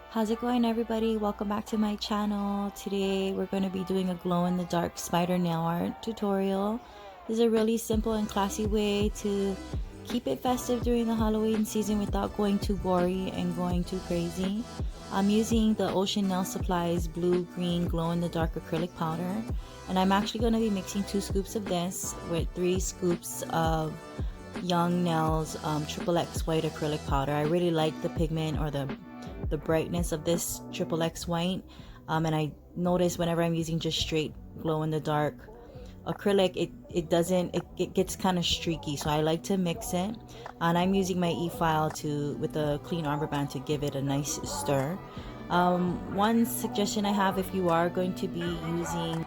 How's it going, everybody? Welcome back to my channel. Today we're going to be doing a glow-in-the-dark spider nail art tutorial. This is a really simple and classy way to keep it festive during the Halloween season without going too gory and going too crazy. I'm using the Ocean Nail Supplies blue-green glow-in-the-dark acrylic powder, and I'm actually going to be mixing 2 scoops of this with 3 scoops of Young Nails XXX white acrylic powder. I really like the pigment or the brightness of this XXX white, and I notice whenever I'm using just straight glow in the dark acrylic, it gets kind of streaky, so I like to mix it. And I'm using my e-file with a clean arbor band to give it a nice stir. One suggestion I have, if you are going to be using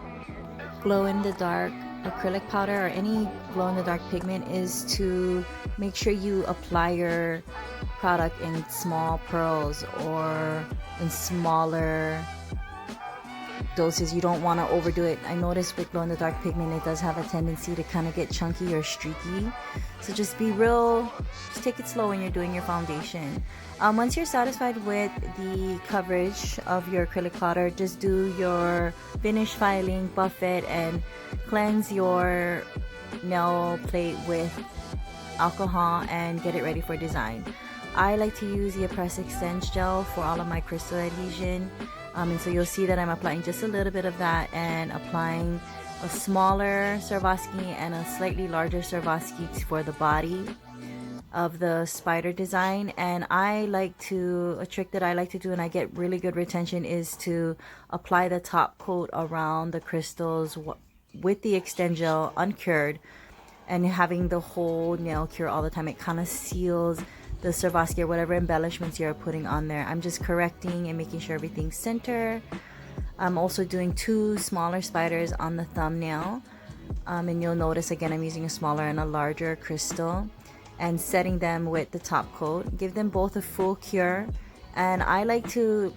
glow in the dark acrylic powder or any glow in the dark pigment, is to make sure you apply your product in small pearls or in smaller doses. You don't want to overdo it. I noticed with glow in the dark pigment, it does have a tendency to kind of get chunky or streaky, so just take it slow when you're doing your foundation. Once you're satisfied with the coverage of your acrylic powder, just do your finish filing, buff it, and cleanse your nail plate with alcohol and get it ready for design. I like to use the Press Extend gel for all of my crystal adhesion, and so you'll see that I'm applying just a little bit of that and applying a smaller Swarovski and a slightly larger Swarovski for the body of the spider design. And a trick that I like to do, and I get really good retention, is to apply the top coat around the crystals with the Extend gel uncured, and having the whole nail cure all the time. It kind of seals the Swarovski or whatever embellishments you're putting on there. I'm just correcting and making sure everything's center. I'm also doing 2 smaller spiders on the thumbnail, and you'll notice again I'm using a smaller and a larger crystal, and setting them with the top coat. Give them both a full cure, and I like to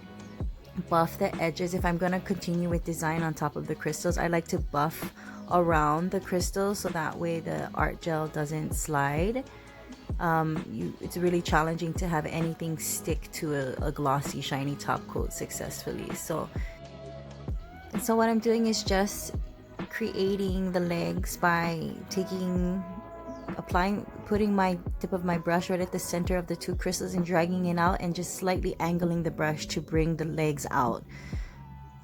buff the edges. If I'm going to continue with design on top of the crystals, I like to buff around the crystals so that way the art gel doesn't slide. It's really challenging to have anything stick to a glossy shiny top coat successfully. So what I'm doing is just creating the legs by putting my tip of my brush right at the center of the 2 crystals and dragging it out, and just slightly angling the brush to bring the legs out.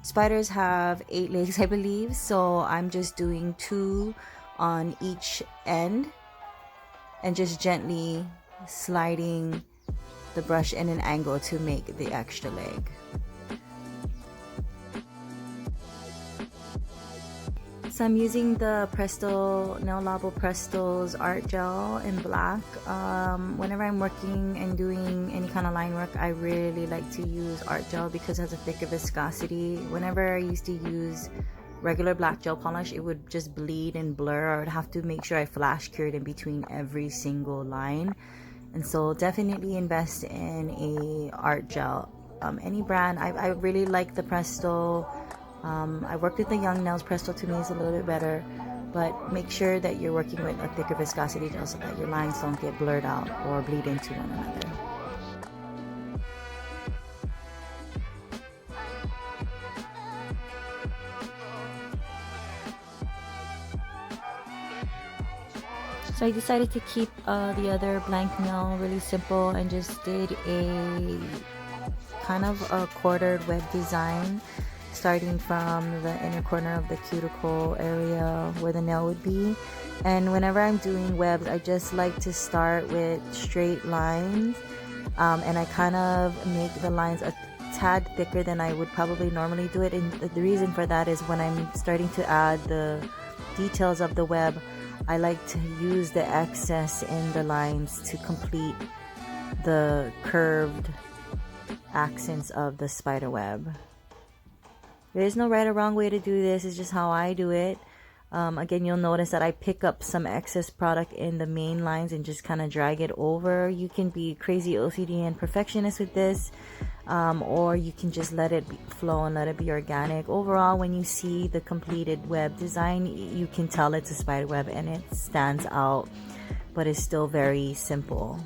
Spiders have 8 legs, I believe, so I'm just doing 2 on each end and just gently sliding the brush in an angle to make the extra leg. So I'm using the Presto Labo Presto's art gel in black. Whenever I'm working and doing any kind of line work, I really like to use art gel because it has a thicker viscosity. Whenever I used to use regular black gel polish, it would just bleed and blur, or I'd have to make sure I flash cured in between every single line. And so definitely invest in a art gel. Any brand. I really like the Presto. I worked with the Young Nails. Presto to me is a little bit better, but make sure that you're working with a thicker viscosity gel so that your lines don't get blurred out or bleed into one another. So I decided to keep the other blank nail really simple and just did a kind of a quartered web design, starting from the inner corner of the cuticle area where the nail would be. And whenever I'm doing webs, I just like to start with straight lines, and I kind of make the lines a tad thicker than I would probably normally do it. And the reason for that is when I'm starting to add the details of the web, I like to use the excess in the lines to complete the curved accents of the spider web. There is no right or wrong way to do this. It's just how I do it. Again, you'll notice that I pick up some excess product in the main lines and just kind of drag it over. You can be crazy OCD and perfectionist with this, or you can just let it flow and let it be organic. Overall, when you see the completed web design, you can tell it's a spider web and it stands out, but it's still very simple.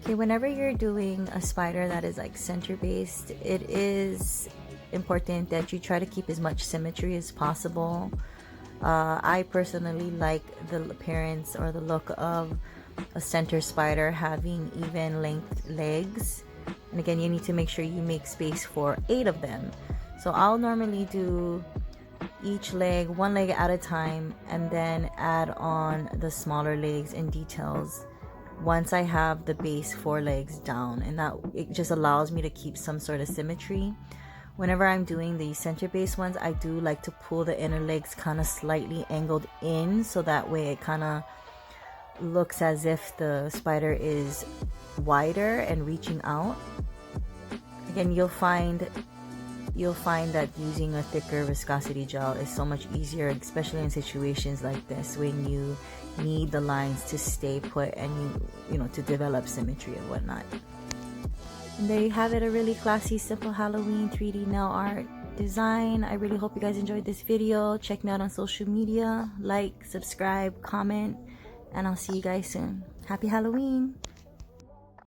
Okay, whenever you're doing a spider that is like center based, it is important that you try to keep as much symmetry as possible. I personally like the appearance or the look of a center spider having even length legs. And again, you need to make sure you make space for 8 of them. So I'll normally do each leg, one leg at a time, and then add on the smaller legs and details once I have the base 4 legs down, and that it just allows me to keep some sort of symmetry. Whenever I'm doing the center base ones, I do like to pull the inner legs kind of slightly angled in, so that way it kind of looks as if the spider is wider and reaching out. Again, you'll find that using a thicker viscosity gel is so much easier, especially in situations like this when you need the lines to stay put and you know to develop symmetry and whatnot. And there you have it, a really classy, simple Halloween 3D nail art design. I really hope you guys enjoyed this video. Check me out on social media, like, subscribe, comment, and I'll see you guys soon. Happy Halloween!